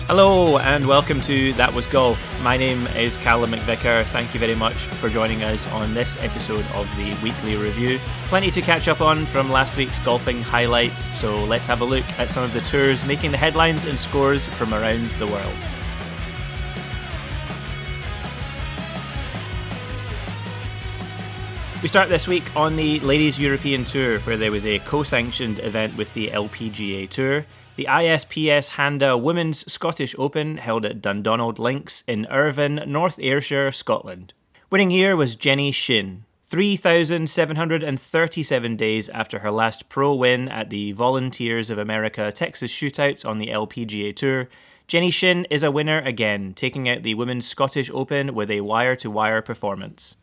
Hello and welcome to That Was Golf. My name is Calum MacVicar. Thank you very much for joining us on this episode of the weekly review. Plenty to catch up on from last week's golfing highlights, so let's have a look at some of the tours making the headlines and scores from around the world. We start this week on the Ladies European Tour, where there was a co-sanctioned event with the LPGA Tour. The ISPS Handa Women's Scottish Open held at Dundonald Links in Irvine, North Ayrshire, Scotland. Winning here was Jenny Shin. 3,737 days after her last pro win at the Volunteers of America Texas Shootout on the LPGA Tour, Jenny Shin is a winner again, taking out the Women's Scottish Open with a wire-to-wire performance.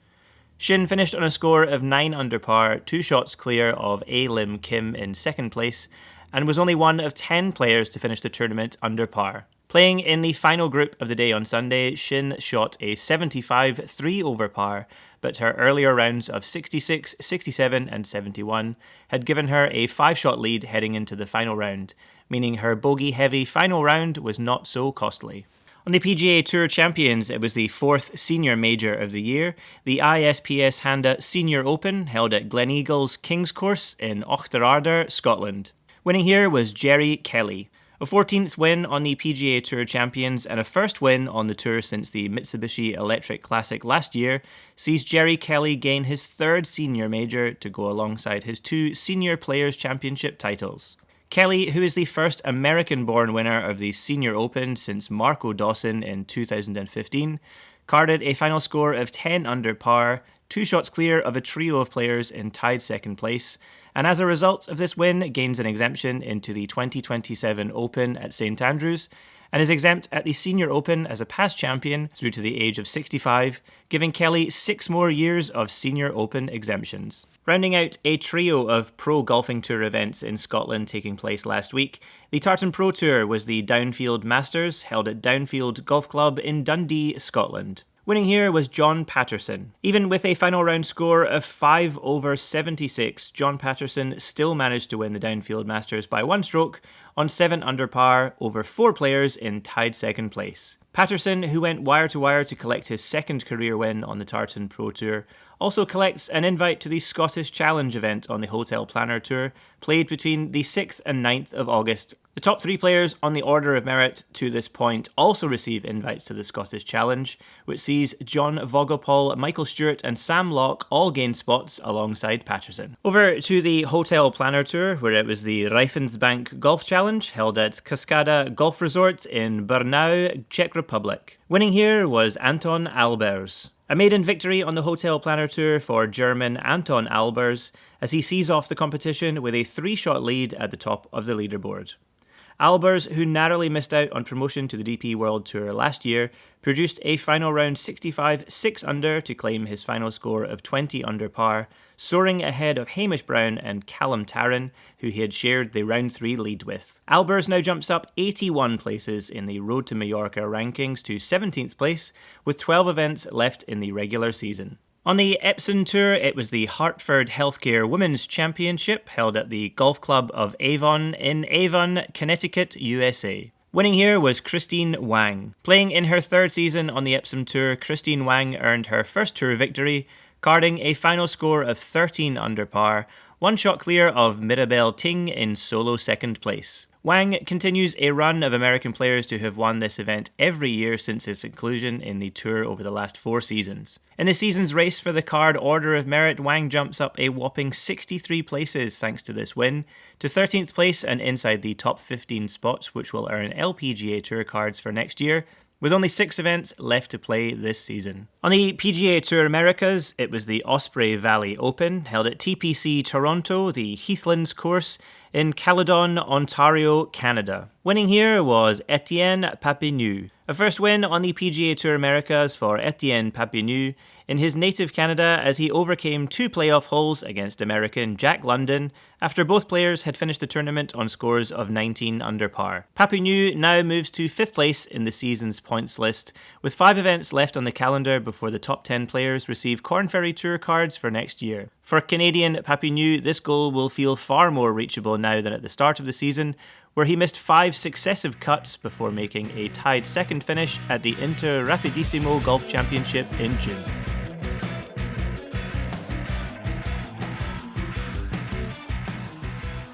Shin finished on a score of 9 under par, 2 shots clear of A. Lim Kim in second place, and was only one of 10 players to finish the tournament under par. Playing in the final group of the day on Sunday, Shin shot a 75 3 over par, but her earlier rounds of 66, 67 and 71 had given her a 5-shot lead heading into the final round, meaning her bogey-heavy final round was not so costly. On the PGA Tour Champions, it was the 4th senior major of the year, the ISPS Handa Senior Open held at Gleneagles Kings Course in Auchterarder, Scotland. Winning here was Jerry Kelly. A 14th win on the PGA Tour Champions and a first win on the tour since the Mitsubishi Electric Classic last year sees Jerry Kelly gain his 3rd senior major to go alongside his 2 Senior Players Championship titles. Kelly, who is the first American-born winner of the Senior Open since Marco Dawson in 2015, carded a final score of 10 under par, 2 shots clear of a trio of players in tied second place, and as a result of this win gains an exemption into the 2027 Open at St Andrews, and is exempt at the Senior Open as a past champion through to the age of 65, giving Kelly 6 more years of Senior Open exemptions. Rounding out a trio of pro golfing tour events in Scotland taking place last week, the Tartan Pro Tour was the Downfield Masters held at Downfield Golf Club in Dundee, Scotland. Winning here was John Patterson. Even with a final round score of 5 over 76, John Patterson still managed to win the Downfield Masters by 1 stroke on 7 under par over 4 players in tied second place. Patterson, who went wire-to-wire to collect his 2nd career win on the Tartan Pro Tour, also collects an invite to the Scottish Challenge event on the Hotel Planner Tour, played between the 6th and 9th of August. The top 3 players on the order of merit to this point also receive invites to the Scottish Challenge, which sees John Vogopol, Michael Stewart and Sam Locke all gain spots alongside Patterson. Over to the Hotel Planner Tour, where it was the Rijfensbank Golf Challenge, held at Cascada Golf Resort in Brno, Czech Republic. Winning here was Anton Albers. A maiden victory on the Hotel Planner Tour for German Anton Albers as he sees off the competition with a 3-shot lead at the top of the leaderboard. Albers, who narrowly missed out on promotion to the DP World Tour last year, produced a final round 65 6 under to claim his final score of 20 under par, soaring ahead of Hamish Brown and Calum Tartan, who he had shared the round 3 lead with. Albers now jumps up 81 places in the Road to Mallorca rankings to 17th place, with 12 events left in the regular season. On the Epsom Tour, it was the Hartford Healthcare Women's Championship held at the Golf Club of Avon in Avon, Connecticut, USA. Winning here was Christine Wang. Playing in her 3rd season on the Epsom Tour, Christine Wang earned her first tour victory, carding a final score of 13 under par, 1 shot clear of Mirabelle Ting in solo 2nd place. Wang continues a run of American players to have won this event every year since its inclusion in the tour over the last 4 seasons. In the season's race for the card order of merit, Wang jumps up a whopping 63 places thanks to this win, to 13th place and inside the top 15 spots, which will earn LPGA Tour cards for next year, with only 6 events left to play this season. On the PGA Tour Americas, it was the Osprey Valley Open, held at TPC Toronto, the Heathlands course, in Caledon, Ontario, Canada. Winning here was Etienne Papineau. A first win on the PGA Tour Americas for Etienne Papineau in his native Canada as he overcame 2 playoff holes against American Jack London after both players had finished the tournament on scores of 19 under par. Papineau now moves to 5th place in the season's points list, with 5 events left on the calendar before the top 10 players receive Corn Ferry Tour cards for next year. For Canadian Papineau, this goal will feel far more reachable now than at the start of the season, where he missed 5 successive cuts before making a tied second finish at the Inter Rapidissimo Golf Championship in June.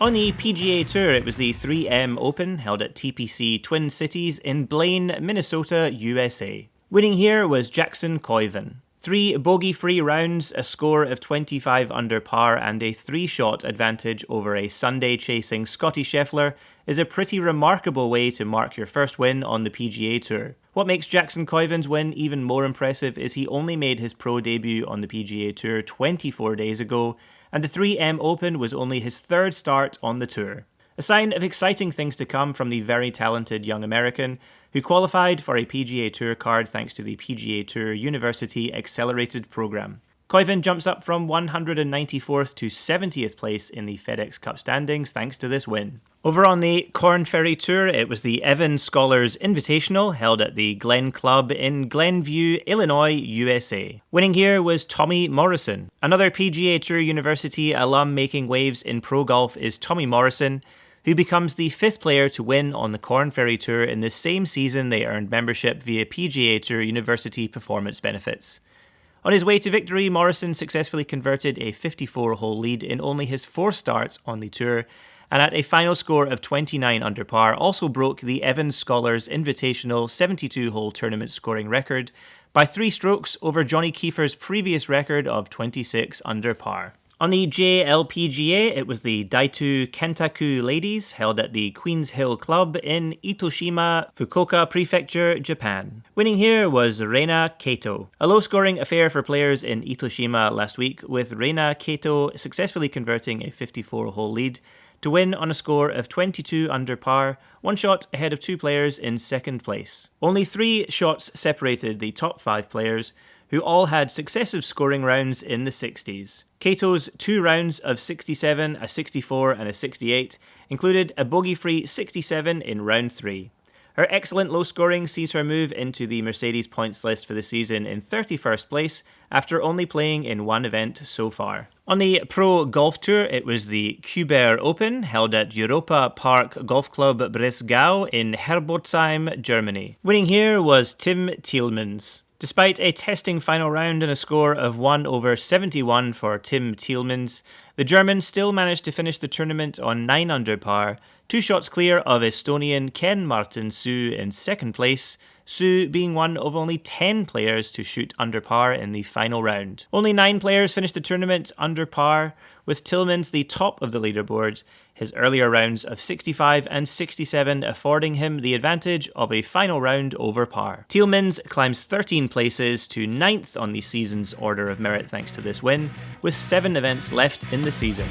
On the PGA Tour, it was the 3M Open, held at TPC Twin Cities in Blaine, Minnesota, USA. Winning here was Jackson Koiven. 3 bogey-free rounds, a score of 25 under par, and a 3-shot advantage over a Sunday-chasing Scotty Scheffler is a pretty remarkable way to mark your first win on the PGA Tour. What makes Jackson Koiven's win even more impressive is he only made his pro debut on the PGA Tour 24 days ago, and the 3M Open was only his 3rd start on the tour. A sign of exciting things to come from the very talented young American, who qualified for a PGA Tour card thanks to the PGA Tour University Accelerated Program. Koiven jumps up from 194th to 70th place in the FedEx Cup standings thanks to this win. Over on the Corn Ferry Tour, it was the Evan Scholars Invitational held at the Glen Club in Glenview, Illinois, USA. Winning here was Tommy Morrison. Another PGA Tour University alum making waves in pro golf is Tommy Morrison, who becomes the 5th player to win on the Corn Ferry Tour in the same season they earned membership via PGA Tour University performance benefits. On his way to victory, Morrison successfully converted a 54-hole lead in only his 4 starts on the tour, and at a final score of 29 under par, also broke the Evans Scholars Invitational 72-hole tournament scoring record by 3 strokes over Johnny Kiefer's previous record of 26 under par. On the JLPGA, it was the Daitu Kentaku Ladies, held at the Queens Hill Club in Itoshima, Fukuoka Prefecture, Japan. Winning here was Reina Kato. A low-scoring affair for players in Itoshima last week, with Reina Kato successfully converting a 54-hole lead to win on a score of 22 under par, 1 shot ahead of 2 players in 2nd place. Only 3 shots separated the top 5 players, who all had successive scoring rounds in the 60s. Kato's 2 rounds of 67, a 64 and a 68 included a bogey-free 67 in round 3. Her excellent low scoring sees her move into the Mercedes points list for the season in 31st place after only playing in 1 event so far. On the Pro Golf Tour, it was the Kuber Open, held at Europa Park Golf Club Bresgau in Herbolzheim, Germany. Winning here was Tim Tielemans. Despite a testing final round and a score of 1 over 71 for Tim Tielemans, the German still managed to finish the tournament on 9 under par, 2 shots clear of Estonian Ken Martin Su in 2nd place, Su being one of only 10 players to shoot under par in the final round. Only 9 players finished the tournament under par, with Tielemans the top of the leaderboard, his earlier rounds of 65 and 67 affording him the advantage of a final round over par. Tielemans climbs 13 places to 9th on the season's order of merit thanks to this win, with 7 events left in the season.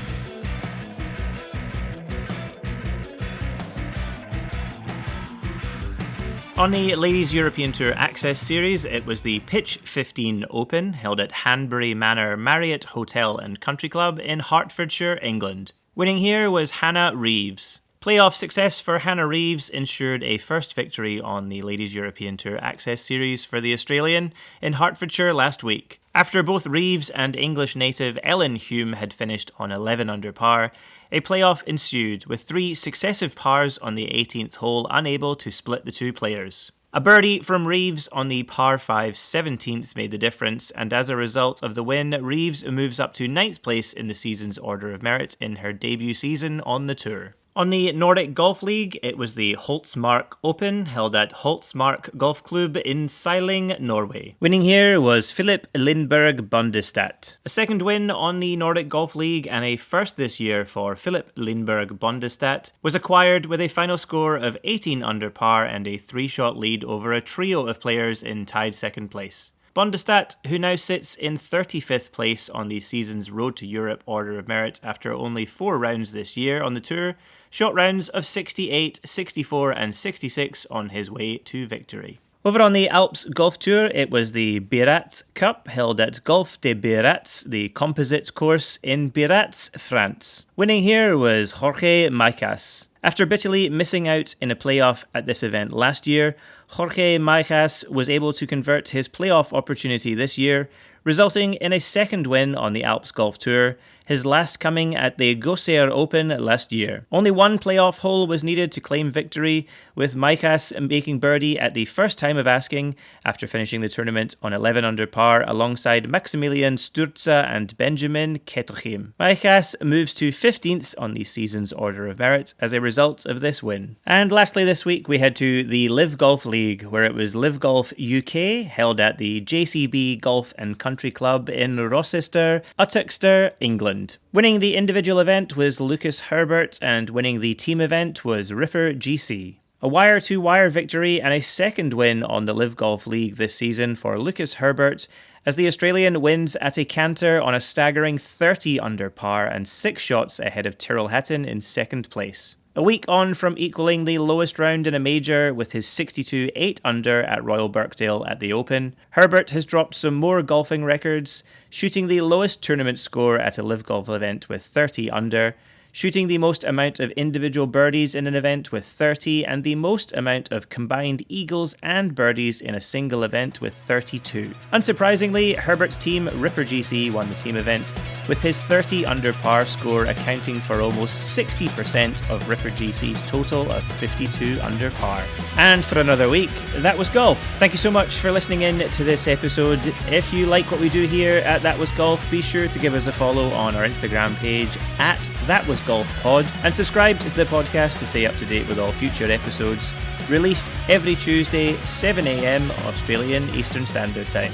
On the Ladies European Tour Access Series, it was the Pitch 15 Open, held at Hanbury Manor Marriott Hotel and Country Club in Hertfordshire, England. Winning here was Hannah Reeves. Playoff success for Hannah Reeves ensured a first victory on the Ladies European Tour Access Series for the Australian in Hertfordshire last week. After both Reeves and English native Ellen Hume had finished on 11 under par, a playoff ensued, with 3 successive pars on the 18th hole unable to split the 2 players. A birdie from Reeves on the par 5 17th made the difference, and as a result of the win, Reeves moves up to 9th place in the season's order of merit in her debut season on the tour. On the Nordic Golf League, it was the Holtsmark Open, held at Holtsmark Golf Club in Seiling, Norway. Winning here was Philip Lindberg Bondestad. A second win on the Nordic Golf League and a first this year for Philip Lindberg Bondestad was acquired with a final score of 18 under par and a 3-shot lead over a trio of players in tied 2nd place. Bondestad, who now sits in 35th place on the season's Road to Europe Order of Merit after only 4 rounds this year on the tour, shot rounds of 68, 64 and 66 on his way to victory. Over on the Alps Golf Tour, it was the Biarritz Cup, held at Golf de Biarritz, the composite course in Biarritz, France. Winning here was Jorge Maicas. After bitterly missing out in a playoff at this event last year, Jorge Maicas was able to convert his playoff opportunity this year, resulting in a second win on the Alps Golf Tour, his last coming at the Gossair Open last year. Only one playoff hole was needed to claim victory, with Maikas making birdie at the first time of asking after finishing the tournament on 11 under par alongside Maximilian Sturza and Benjamin Ketochim. Maikas moves to 15th on the season's order of merit as a result of this win. And lastly this week we head to the Live Golf League, where it was Live Golf UK held at the JCB Golf and Country Club in Rochester, Uttoxeter, England. Winning the individual event was Lucas Herbert, and winning the team event was Ripper GC. A wire-to-wire victory and a second win on the Live Golf League this season for Lucas Herbert, as the Australian wins at a canter on a staggering 30 under par and 6 shots ahead of Tyrrell Hatton in second place. A week on from equalling the lowest round in a major with his 62 8 under at Royal Birkdale at the Open, Herbert has dropped some more golfing records, shooting the lowest tournament score at a Live Golf event with 30 under, shooting the most amount of individual birdies in an event with 30, and the most amount of combined eagles and birdies in a single event with 32. Unsurprisingly, Herbert's team, Ripper GC, won the team event, with his 30 under par score accounting for almost 60% of Ripper GC's total of 52 under par. And for another week, that was golf. Thank you so much for listening in to this episode. If you like what we do here at That Was Golf, be sure to give us a follow on our Instagram page at That Was Golf Pod, and subscribe to the podcast to stay up to date with all future episodes, released every Tuesday 7 a.m. Australian Eastern Standard Time.